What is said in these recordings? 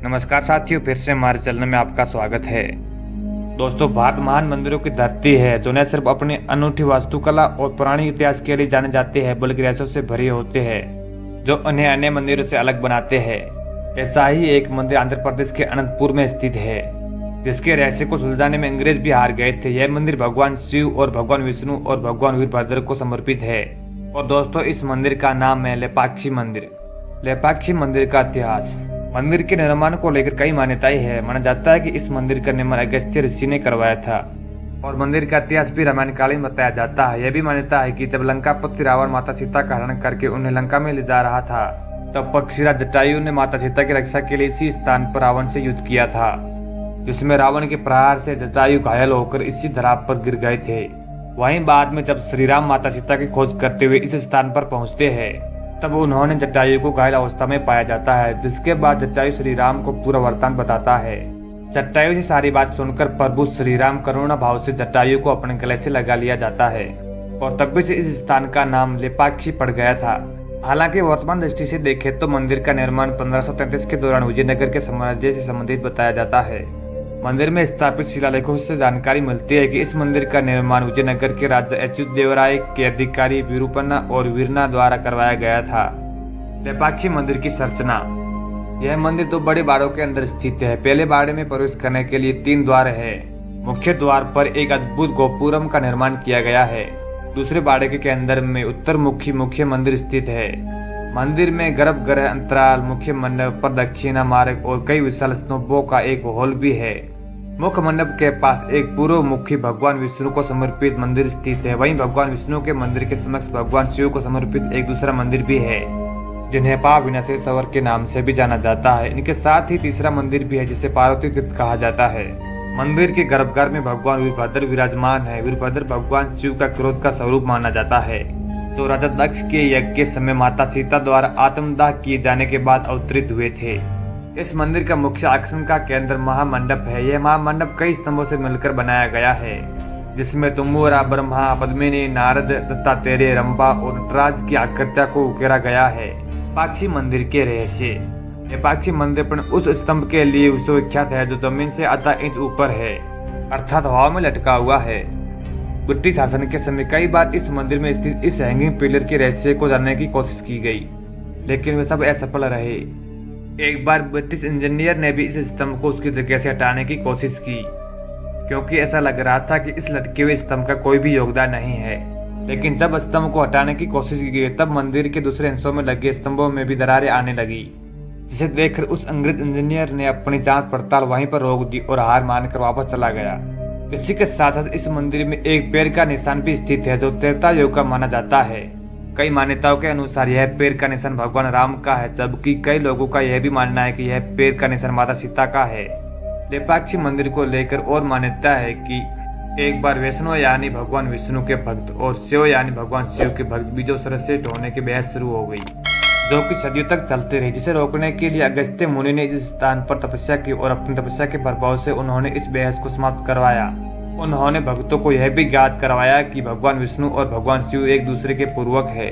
नमस्कार साथियों, फिर से हमारे चैनल में आपका स्वागत है। दोस्तों, भारत महान मंदिरों की धरती है जो न सिर्फ अपनी अनूठी वास्तुकला और पुरानी इतिहास के लिए जाने जाते हैं बल्कि रहस्यों से भरे होते हैं जो उन्हें अन्य मंदिरों से अलग बनाते हैं। ऐसा ही एक मंदिर आंध्र प्रदेश के अनंतपुर में स्थित है जिसके रहस्य को सुलझाने में अंग्रेज भी हार गए थे। यह मंदिर भगवान शिव और भगवान विष्णु और भगवान वीरभद्र को समर्पित है। और दोस्तों, इस मंदिर का नाम है लेपाक्षी मंदिर। लेपाक्षी मंदिर का इतिहास। मंदिर के निर्माण को लेकर कई मान्यताएं हैं। माना जाता है कि इस मंदिर का निर्माण अगस्त्य ऋषि ने करवाया था और मंदिर का इतिहास भी रामायण कालीन बताया जाता है। यह भी मान्यता है कि जब लंकापति रावण माता सीता का हरण करके उन्हें लंका में ले जा रहा था तब पक्षीराज जटायु ने माता सीता की रक्षा के लिए इसी स्थान पर रावण से युद्ध किया था, जिसमें रावण के प्रहार से जटायु घायल होकर इसी धरा पर गिर गए थे। वहीं बाद में जब श्री राम माता सीता की खोज करते हुए इस स्थान पर पहुंचते हैं तब उन्होंने जटायु को घायल अवस्था में पाया जाता है, जिसके बाद जटायु श्री राम को पूरा वृत्तांत बताता है। जटायु से सारी बात सुनकर प्रभु श्री राम करुणा भाव से जटायु को अपने गले से लगा लिया जाता है और तब से इस स्थान का नाम लेपाक्षी पड़ गया था। हालांकि वर्तमान दृष्टि से देखें तो मंदिर का निर्माण 1533 के दौरान विजयनगर के साम्राज्य से संबंधित बताया जाता है। मंदिर में स्थापित शिलालेखों से जानकारी मिलती है कि इस मंदिर का निर्माण विजयनगर के राजा अच्युत देवराय के अधिकारी विरूपन्ना और वीरना द्वारा करवाया गया था। लेपाक्षी मंदिर की संरचना। यह मंदिर दो बड़े बाड़ों के अंदर स्थित है। पहले बाड़े में प्रवेश करने के लिए 3 द्वार है। मुख्य द्वार पर एक अद्भुत गोपुरम का निर्माण किया गया है। दूसरे बाड़े के अंदर में उत्तर मुखी मुख्य मंदिर स्थित है। मंदिर में गर्भगृह, अंतराल, मुख्य मंडप, प्रदक्षिणा मार्ग और कई विशाल स्तंभों का एक हॉल भी है। मुख्य मंडप के पास एक पूर्व मुखी भगवान विष्णु को समर्पित मंदिर स्थित है। वहीं भगवान विष्णु के मंदिर के समक्ष भगवान शिव को समर्पित एक दूसरा मंदिर भी है जिन्हें पाप विनाशेश्वर के नाम से भी जाना जाता है। इनके साथ ही तीसरा मंदिर भी है जिसे पार्वती तीर्थ कहा जाता है। मंदिर के गर्भगृह में भगवान वीरभद्र विराजमान है। वीरभद्र भगवान शिव का क्रोध का स्वरूप माना जाता है जो राजा दक्ष के यज्ञ के समय माता सीता द्वारा आत्मदाह किए जाने के बाद अवतरित हुए थे। इस मंदिर का मुख्य आकर्षण का केंद्र महामंडप है। यह महामंडप कई स्तंभों से मिलकर बनाया गया है जिसमें तुम्बुरा, ब्रह्मा, पद्मिनी, नारद, दत्तात्रेय, रंभा और नटराज की आकृतियों को उकेरा गया है। लेपाक्षी मंदिर के रहस्य। लेपाक्षी मंदिर पर उस स्तंभ के लिए विश्वविख्यात है जो जमीन से आधा इंच ऊपर है, अर्थात हवा में लटका हुआ है। ब्रिटिश शासन के समय कई बार इस मंदिर में स्थित इस हैंगिंग पिलर के रहस्य को जानने की कोशिश की गई, लेकिन वे सब असफल रहे। एक बार ब्रिटिश इंजीनियर ने भी इस स्तंभ को उसकी जगह से हटाने की कोशिश की क्योंकि ऐसा लग रहा था कि इस लटके हुए स्तंभ का कोई भी योगदान नहीं है। लेकिन जब स्तंभ को हटाने की कोशिश की गई तब मंदिर के दूसरे हिस्सों में लगे स्तंभों में भी दरारें आने लगी, जिसे देखकर उस अंग्रेज इंजीनियर ने अपनी जांच पड़ताल वहीं पर रोक दी और हार मानकर वापस चला गया। इसी के साथ साथ इस मंदिर में एक पैर का निशान भी स्थित है जो त्रेता युग का माना जाता है। कई मान्यताओं के अनुसार यह पैर का निशान भगवान राम का है, जबकि कई लोगों का यह भी मानना है कि यह पैर का निशान माता सीता का है। लेपाक्षी मंदिर को लेकर और मान्यता है कि एक बार वैष्णव यानी भगवान विष्णु के भक्त और शिव यानी भगवान शिव के भक्त बीजों सर्वश्रेष्ठ होने की बहस शुरू हो गई जो कि सदियों तक चलती रही, जिसे रोकने के लिए अगस्त्य मुनि ने इस स्थान पर तपस्या की और अपनी तपस्या के प्रभाव से उन्होंने इस बहस को समाप्त करवाया। उन्होंने भक्तों को यह भी ज्ञात करवाया कि भगवान विष्णु और भगवान शिव एक दूसरे के पूर्वक है।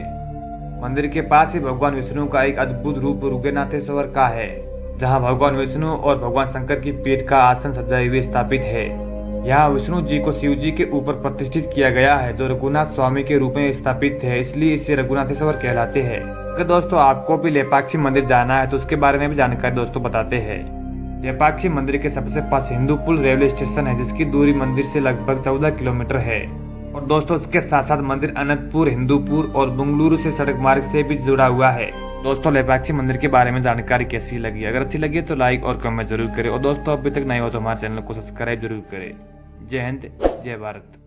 मंदिर के पास ही भगवान विष्णु का एक अद्भुत रूप रुगनाथेश्वर का है, जहां भगवान विष्णु और भगवान शंकर की पीठ का आसन सजाए हुए स्थापित है। यहाँ विष्णु जी को शिव जी के ऊपर प्रतिष्ठित किया गया है जो रघुनाथ स्वामी के रूप में स्थापित है, इसलिए इसे रघुनाथेश्वर कहलाते हैं। अगर दोस्तों आपको भी लेपाक्षी मंदिर जाना है तो उसके बारे में भी जानकारी दोस्तों बताते हैं। लेपाक्षी मंदिर के सबसे पास हिंदूपुर रेलवे स्टेशन है जिसकी दूरी मंदिर से लगभग 14 किलोमीटर है। और दोस्तों इसके साथ साथ मंदिर अनंतपुर, हिंदूपुर और बेंगलुरु से सड़क मार्ग से भी जुड़ा हुआ है। दोस्तों, लेपाक्षी मंदिर के बारे में जानकारी कैसी लगी? अगर अच्छी लगी तो लाइक और कमेंट जरूर करें और दोस्तों अभी तक नए हो तो हमारे चैनल को सब्सक्राइब जरूर करें। जय हिंद, जय भारत।